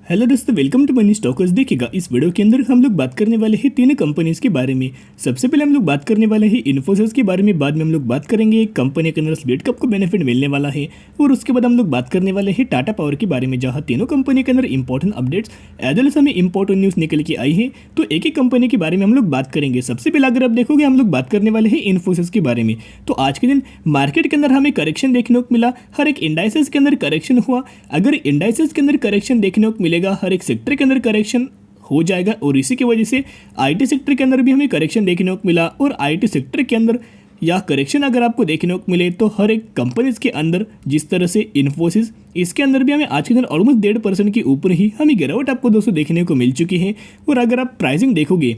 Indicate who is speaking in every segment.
Speaker 1: Hello दोस्तों, welcome to money stalkers. देखिएगा, इस वीडियो के अंदर हम लोग बात करने वाले हैं तीन कंपनीज के बारे में। सबसे पहले हम लोग बात करने वाले हैं इन्फोसिस के बारे में। बाद में हम लोग बात करेंगे एक कंपनी के अंदर स्प्लिट कप को बेनिफिट मिलने वाला है, और उसके बाद हम लोग बात करने वाले हैं टाटा पावर के बारे में, जहां तीनों कंपनी के अंदर important updates as well as हमें इंपॉर्टेंट न्यूज़ निकल के आई है। तो एक एक कंपनी के बारे में हम लोग बात करेंगे। सबसे पहले अगर आप देखोगे, हम लोग बात करने वाले हैं इन्फोसिस के बारे में। तो आज के दिन मार्केट के अंदर हमें करेक्शन देखने को मिला, हर एक इंडाइसेस के अंदर करेक्शन हुआ। अगर इंडाइसेस के अंदर करेक्शन देखने को मिलेगा, हर एक सेक्टर के अंदर करेक्शन हो जाएगा, और इसी की वजह से आईटी सेक्टर के अंदर भी हमें करेक्शन देखने को मिला। और आईटी सेक्टर के अंदर या करेक्शन अगर आपको देखने को मिले तो हर एक कंपनीज के अंदर, जिस तरह से इन्फोसिस, इसके अंदर भी हमें आज के दिन ऑलमोस्ट 1.5% के ऊपर ही हमें गिरावट आपको दोस्तों देखने को मिल चुकी है। और अगर आप प्राइसिंग देखोगे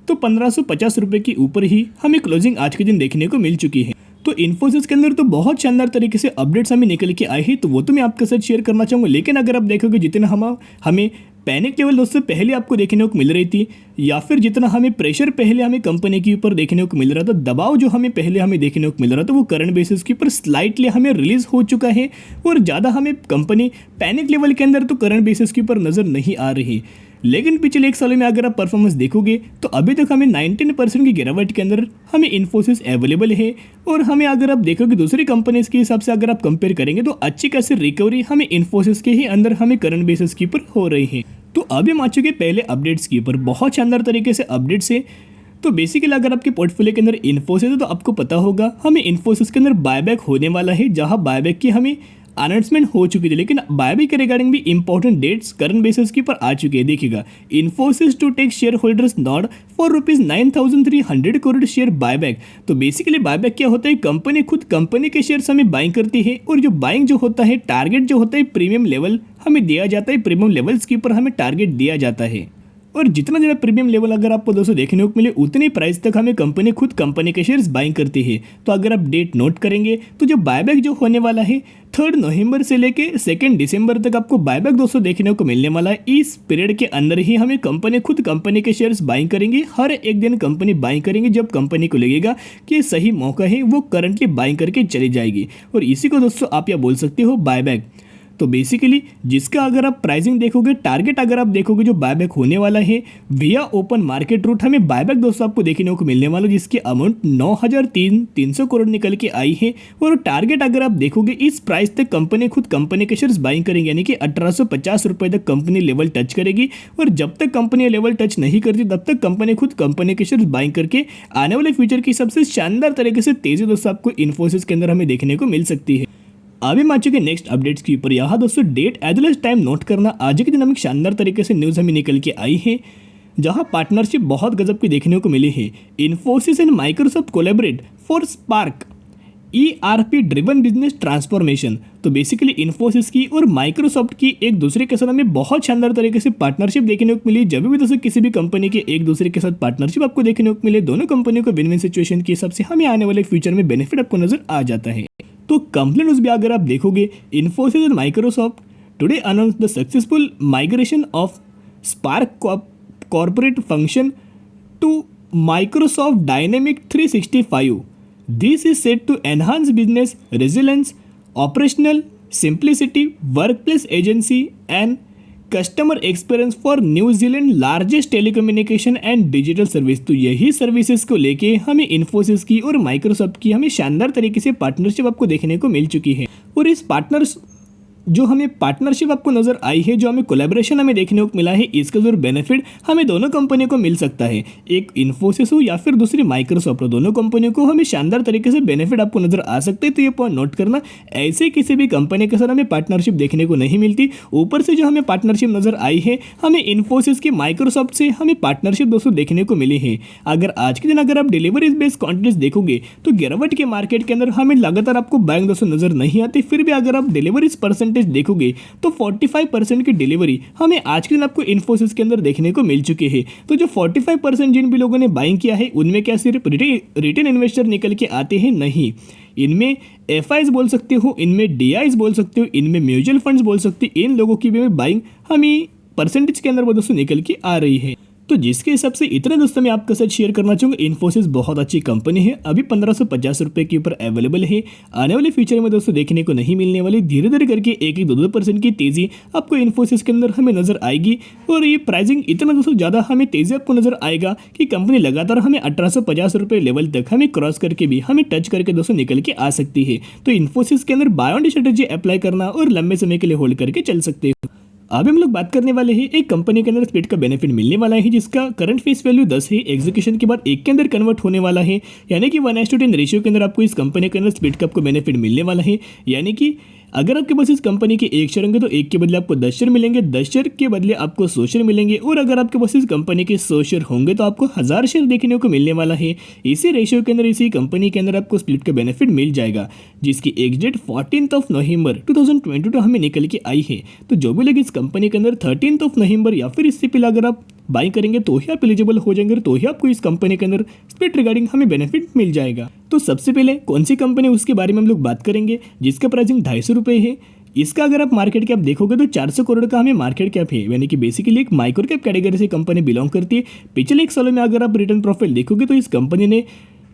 Speaker 1: तो 1550 रुपये के ऊपर ही हमें क्लोजिंग आज के दिन देखने को मिल चुकी है। तो इन्फोसिस के अंदर तो बहुत शानदार तरीके से अपडेट्स हमें निकल के आए हैं, तो वो तो मैं आपके साथ शेयर करना चाहूँगा। लेकिन अगर आप देखोगे, जितना हमें पैनिक लेवल दोस्तों पहले आपको देखने को मिल रही थी, या फिर जितना हमें प्रेशर पहले हमें कंपनी के ऊपर देखने को मिल रहा था, दबाव जो हमें पहले हमें देखने को मिल रहा था, वो करंट बेसिस के ऊपर स्लाइटली हमें रिलीज हो चुका है। और ज़्यादा हमें कंपनी पैनिक लेवल के अंदर तो करंट बेसिस के ऊपर नज़र नहीं आ रही। लेकिन पिछले एक साल में अगर आप परफॉर्मेंस देखोगे तो अभी तक हमें 19% की गिरावट के अंदर हमें इन्फोसिस अवेलेबल है। और हमें अगर आप देखोगे दूसरी कंपनीज के हिसाब से अगर आप कंपेयर करेंगे तो अच्छी खासी रिकवरी हमें इन्फोसिस के ही अंदर हमें करंट बेसिस के ऊपर हो रही है। तो अभी हम आ चुके पहले अपडेट्स के ऊपर, बहुत शानदार तरीके से अपडेट्स है। तो बेसिकली अगर आपके पोर्टफोलियो के अंदर इन्फोसिस है तो आपको पता होगा हमें इन्फोसिस के अंदर बायबैक होने वाला है, जहां बायबैक की हमें अनाउंसमेंट हो चुकी थी। लेकिन बायबैक के रिगार्डिंग भी इंपॉर्टेंट डेट्स करंट बेसिस के ऊपर आ चुकी है। देखिएगा, Infosys to take shareholders nod for ₹9,300 crore share buyback. तो बेसिकली बायबैक क्या होता है, कंपनी खुद कंपनी के शेयर्स हमें बाइंग करती है, और जो बाइंग जो होता है, टारगेट जो होता है प्रीमियम लेवल हमें दिया जाता है, प्रीमियम लेवल्स के ऊपर हमें टारगेट दिया जाता है। और जितना ज़्यादा प्रीमियम लेवल अगर आपको दोस्तों देखने को मिले, उतनी प्राइस तक हमें कंपनी खुद कंपनी के शेयर्स बाइंग करती है। तो अगर आप डेट नोट करेंगे तो जो बायबैक जो होने वाला है 3 नवंबर से लेके 2 दिसंबर तक आपको बायबैक दोस्तों देखने को मिलने वाला है। इस पीरियड के अंदर ही हमें कंपनी खुद कंपनी के शेयर्स बाइंग करेंगे। हर एक दिन कंपनी बाइंग करेंगे, जब कंपनी को लगेगा कि सही मौका है वो करंटली बाइंग करके चली जाएगी। और इसी को दोस्तों आप या बोल सकते हो बायबैक। तो बेसिकली जिसका अगर आप प्राइसिंग देखोगे, टारगेट अगर आप देखोगे जो बायबैक होने वाला है विया ओपन मार्केट रूट, हमें बायबैक दोस्तों आपको देखने को मिलने वाला, जिसकी अमाउंट 9,300 करोड़ निकल के आई है। और टारगेट अगर आप देखोगे, इस प्राइस तक कंपनी खुद कंपनी के शेयर्स बाइंग करेंगे, यानी कि 1850 रुपये तक कंपनी लेवल टच करेगी। और जब तक कंपनी लेवल टच नहीं करती, तब तक कंपनी खुद कंपनी के शेयर्स बाइंग करके आने वाले फ्यूचर की सबसे शानदार तरीके से तेजी दोस्तों आपको इन्फोसिस के अंदर हमें देखने को मिल सकती है। अभी हम आ चुके नेक्स्ट अपडेट्स के ऊपर। यहाँ दोस्तों date as well as time note करना। आज के दिन हमें शानदार तरीके से न्यूज़ हमें निकल के आई है, जहाँ पार्टनरशिप बहुत गजब की देखने को मिली है। Infosys and Microsoft collaborate for spark ERP driven business transformation. तो बेसिकली इन्फोसिस की और माइक्रोसॉफ्ट की एक दूसरे के साथ हमें बहुत शानदार तरीके से पार्टनरशिप देखने को मिली। जब भी दोस्तों किसी भी कंपनी के एक दूसरे के साथ पार्टनरशिप आपको देखने को मिले, दोनों कंपनियों को विन विन सिचुएशन के हिसाब से हमें आने वाले फ्यूचर में बेनिफिट आपको नजर आ जाता है। तो कंपनी न्यूज़ भी अगर आप देखोगे, Infosys and Microsoft today announce the successful migration of Spark corporate function to Microsoft dynamic 365। This is set to enhance business resilience, operational simplicity, workplace agency and customer experience for New Zealand largest telecommunication and digital service. तो यही services को लेके हमें इन्फोसिस की और Microsoft की हमें शानदार तरीके से पार्टनरशिप आपको देखने को मिल चुकी है। और इस जो हमें पार्टनरशिप आपको नजर आई है, जो हमें कोलैबोरेशन हमें देखने को मिला है, इसका जरूर बेनिफिट हमें दोनों कंपनियों को मिल सकता है। एक इन्फोसिस हो या फिर दूसरी माइक्रोसॉफ्ट हो, दोनों कंपनियों को हमें शानदार तरीके से बेनिफिट आपको नजर आ सकते हैं। तो ये पॉइंट नोट करना, ऐसे किसी भी कंपनी के साथ हमें पार्टनरशिप देखने को नहीं मिलती। ऊपर से जो हमें पार्टनरशिप नजर आई है, हमें इन्फोसिस की माइक्रोसॉफ्ट से हमें पार्टनरशिप दोस्तों देखने को मिली है। अगर आज के दिन अगर आप डिलीवरीज बेस्ड कॉन्टेंट्स देखोगे तो गिरावट के मार्केट के अंदर हमें लगातार आपको बैंक दोस्तों नजर नहीं आती। फिर भी अगर आप डिलीवरीज परसेंटेज देखोगे तो 45% की डिलीवरी हमें आज के दिन आपको इन्फोसिस के अंदर देखने को मिल चुकी है। तो जो 45% जिन भी लोगों ने बाइंग किया है, उनमें क्या सिर्फ रिटेल इन्वेस्टर निकल के आते हैं? नहीं, इनमें FIs बोल सकते हो, इनमें DIs बोल सकते हो, इनमें म्यूचुअल फंड्स बोल सकते हो। इन लोगों की भी बाइंग हमें परसेंटेज के अंदर वो दोस्तों निकल के आ रही है। तो जिसके हिसाब से इतना दोस्तों मैं आपके साथ शेयर करना चाहूँगा, इन्फोसिस बहुत अच्छी कंपनी है, अभी 1550 रुपये के ऊपर अवेलेबल है। आने वाले फ्यूचर में दोस्तों देखने को नहीं मिलने वाली, धीरे धीरे करके 1-2% की तेजी आपको इन्फोसिस के अंदर हमें नजर आएगी। और ये प्राइसिंग इतना दोस्तों ज़्यादा हमें तेजी आपको नजर आएगा कि कंपनी लगातार हमें 1850 रुपये लेवल तक हमें क्रॉस करके भी हमें टच करके दोस्तों निकल के आ सकती है। तो इन्फोसिस के अंदर बाय ऑन स्ट्रेटेजी अप्लाई करना और लंबे समय के लिए होल्ड करके चल सकते हो। अभी हम लोग बात करने वाले हैं एक कंपनी के अंदर स्प्लिट का बेनिफिट मिलने वाला है, जिसका करंट फेस वैल्यू 10 है, एग्जीक्यूशन के बाद 1 के अंदर कन्वर्ट होने वाला है, यानी कि 1:10 रेशियो के अंदर आपको इस कंपनी के अंदर स्प्लिट का आपको बेनिफिट मिलने वाला है। यानी कि अगर आपके पास इस कंपनी के 1 शेयर होंगे तो 1 के बदले आपको 10 शेयर मिलेंगे, 10 शेयर के बदले आपको 100 शेयर मिलेंगे, और अगर आपके पास इस कंपनी के 100 शेयर होंगे तो आपको 1000 शेयर देखने को मिलने वाला है। इसी रेशियो के अंदर इसी कंपनी के अंदर आपको स्प्लिट का बेनिफिट मिल जाएगा, जिसकी एग्जिट डेट 14 नवंबर 2022 हमें निकल के आई है। तो जो भी लोग इस कंपनी के अंदर 13 नवंबर या फिर इससे पहले अगर आप बाई करेंगे तो ही आप एलिजिबल हो जाएंगे, तो ही आपको इस कंपनी के अंदर स्प्लिट रिगार्डिंग हमें बेनिफिट मिल जाएगा। तो सबसे पहले कौन सी कंपनी उसके बारे में हम लोग बात करेंगे, जिसका प्राइसिंग 250 रुपये है। इसका अगर आप मार्केट कैप देखोगे तो 400 करोड़ का हमें मार्केट कैप है, यानी कि बेसिकली एक माइक्रो कैप कैटेगरी से कंपनी बिलोंग करती है। पिछले 1 सालों में अगर आप रिटर्न प्रोफाइल देखोगे तो इस कंपनी ने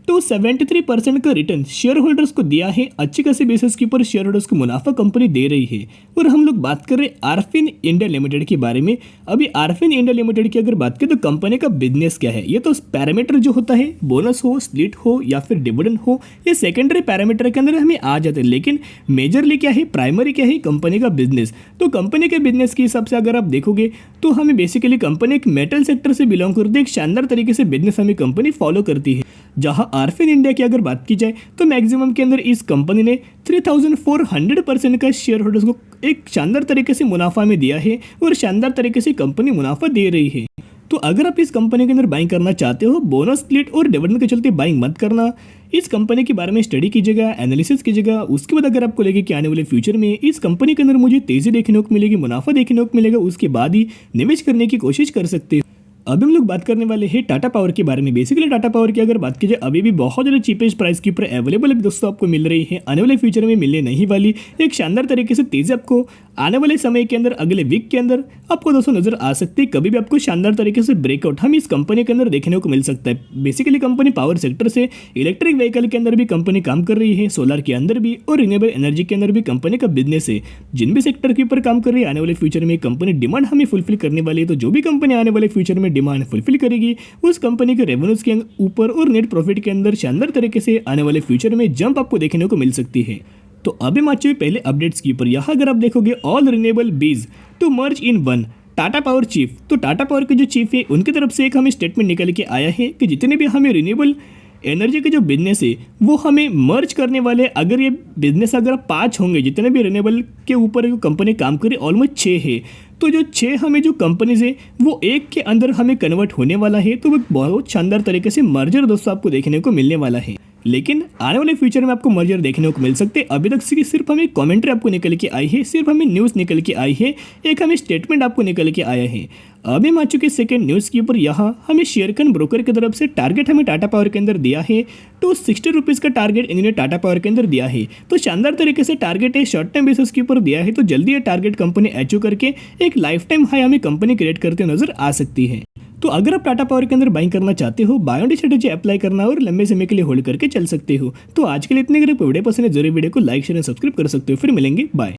Speaker 1: 73% का रिटर्न शेयर होल्डर्स को दिया है। अच्छी खासी बेसिस के ऊपर शेयर होल्डर्स को मुनाफा कंपनी दे रही है। और हम लोग बात कर रहे हैं आरफिन इंडिया लिमिटेड के बारे में। अभी आरफिन इंडिया लिमिटेड की अगर बात करें तो कंपनी का बिजनेस क्या है, ये तो पैरामीटर जो होता है, बोनस हो, स्प्लिट हो या फिर डिविडेंड हो, ये सेकेंडरी पैरामीटर के अंदर हमें आ जाते हैं। लेकिन मेजरली क्या है, प्राइमरी क्या है, कंपनी का बिजनेस। तो कंपनी के बिजनेस के हिसाब से अगर आप देखोगे तो हमें बेसिकली कंपनी एक मेटल सेक्टर से बिलोंग करती है। एक शानदार तरीके से बिजनेस हमें कंपनी फॉलो करती है। जहां आरफिन इंडिया की अगर बात की जाए तो मैक्सिमम के अंदर इस कंपनी ने 3400% का शेयर होल्डर्स को एक शानदार तरीके से मुनाफा में दिया है, और शानदार तरीके से कंपनी मुनाफा दे रही है। तो अगर आप इस कंपनी के अंदर बाइंग करना चाहते हो, बोनस, स्प्लिट और डिविडेंड के चलते बाइंग मत करना। इस कंपनी के बारे में स्टडी कीजिएगा, एनालिसिस कीजिएगा। उसके बाद अगर आपको लगे कि आने वाले फ्यूचर में इस कंपनी के अंदर मुझे तेजी देखने को मिलेगी, मुनाफा देखने को मिलेगा, उसके बाद ही निवेश करने की कोशिश कर सकते हो। अभी हम लोग बात करने वाले हैं टाटा पावर के बारे में। बेसिकली टाटा पावर की अगर बात की जाए अभी भी बहुत ज़्यादा चीपेस्ट प्राइस के ऊपर अवेलेबल दोस्तों आपको मिल रही है, आने वाले फ्यूचर में मिलने नहीं वाली। एक शानदार तरीके से तेजी आपको आने वाले समय के अंदर, अगले वीक के अंदर आपको दोस्तों नजर आ सकती है। कभी भी आपको शानदार तरीके से ब्रेकआउट हम इस कंपनी के अंदर देखने को मिल सकता है। बेसिकली कंपनी पावर सेक्टर से इलेक्ट्रिक व्हीकल के अंदर भी कंपनी काम कर रही है, सोलर के अंदर भी और रिन्यूएबल एनर्जी के अंदर भी कंपनी का बिजनेस है। जिन भी सेक्टर के ऊपर काम कर रही है, आने वाले फ्यूचर में कंपनी डिमांड हमें फुलफिल करने वाली है। तो जो भी कंपनी आने वाले फ्यूचर में डिमांड फुलफिल करेगी, उस कंपनी के रेवेन्यूज के ऊपर और नेट प्रॉफिट के अंदर शानदार तरीके से आने वाले फ्यूचर में जंप आपको देखने को मिल सकती है। तो अभी माचे हुए पहले अपडेट्स के ऊपर यहाँ अगर आप देखोगे all renewable biz to merge in one Tata power chief. तो टाटा पावर के जो चीफ है उनकी तरफ से एक हमें स्टेटमेंट निकल के आया है कि जितने भी हमें रिन्यूएबल एनर्जी के जो बिजनेस है वो हमें मर्ज करने वाले, अगर ये बिजनेस अगर 5 होंगे, जितने भी रिन्यूएबल के ऊपर जो कंपनी काम करे ऑलमोस्ट 6 है, तो जो 6 हमें जो कंपनीज है वो 1 के अंदर हमें कन्वर्ट होने वाला है। तो वो बहुत शानदार तरीके से मर्जर दोस्तों आपको देखने को मिलने वाला है। लेकिन आने वाले फ्यूचर में आपको मर्जर देखने को मिल सकते हैं। अभी तक सिर्फ हमें कमेंट्री आपको निकल के आई है, सिर्फ हमें न्यूज़ निकल के आई है, एक हमें स्टेटमेंट आपको निकल के आया है। अभी हम आ चुके सेकंड न्यूज़ के ऊपर। यहाँ हमें शेयरकन ब्रोकर की तरफ से टारगेट हमें टाटा पावर के अंदर दिया है, तो 60 रुपीज़ का टारगेट इन्होंने टाटा पावर के अंदर दिया है। तो शानदार तरीके से टारगेट है, शॉर्ट टाइम बेसिस के ऊपर दिया है। तो जल्दी ये टारगेट कंपनी अचीव करके एक लाइफ टाइम हाई हमें कंपनी क्रिएट करते नजर आ सकती है। तो अगर आप टाटा पावर के अंदर बाइंग करना चाहते हो, बाय ऑन स्ट्रेटेजी अप्लाई करना और लंबे समय के लिए होल्ड करके चल सकते हो। तो आज के लिए इतने, अगर वीडियो पसंद है जरूर वीडियो को लाइक, शेयर और सब्सक्राइब कर सकते हो। फिर मिलेंगे, बाय।